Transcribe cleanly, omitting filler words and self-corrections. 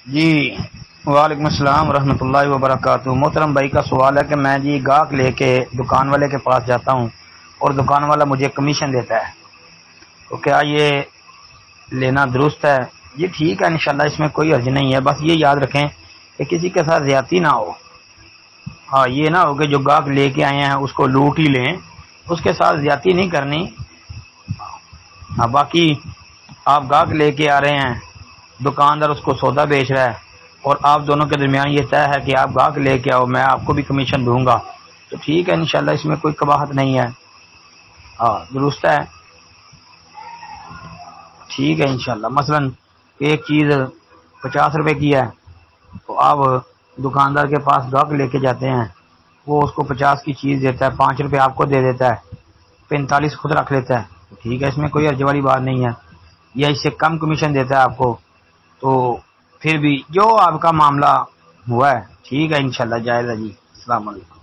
جی وعلیکم السلام ورحمۃ اللہ وبرکاتہ۔ محترم بھائی کا سوال ہے کہ میں جی گاہک لے کے دکان والے کے پاس جاتا ہوں اور دکان والا مجھے کمیشن دیتا ہے، تو کیا یہ لینا درست ہے؟ یہ ٹھیک ہے، انشاءاللہ اس میں کوئی حرج نہیں ہے، بس یہ یاد رکھیں کہ کسی کے ساتھ زیادتی نہ ہو۔ ہاں، یہ نہ ہو کہ جو گاہک لے کے آئے ہیں اس کو لوٹ ہی لیں، اس کے ساتھ زیادتی نہیں کرنی۔ ہاں، باقی آپ گاہک لے کے آ رہے ہیں، دکاندار اس کو سودا بیچ رہا ہے اور آپ دونوں کے درمیان یہ طے ہے کہ آپ گاہک لے کے آؤ، میں آپ کو بھی کمیشن دوں گا، تو ٹھیک ہے، انشاءاللہ اس میں کوئی قباحت نہیں ہے۔ ہاں درست ہے، ٹھیک ہے انشاءاللہ۔ مثلا ایک چیز 50 روپے کی ہے تو آپ دکاندار کے پاس گاہک لے کے جاتے ہیں، وہ اس کو 50 کی چیز دیتا ہے، 5 روپے آپ کو دے دیتا ہے، 45 خود رکھ لیتا ہے، تو ٹھیک ہے، اس میں کوئی حرج والی بات نہیں ہے، یا اس سے کم کمیشن دیتا ہے آپ کو، تو پھر بھی جو آپ کا معاملہ ہوا ہے ٹھیک ہے انشاءاللہ، جائز ہے جی۔ السلام علیکم۔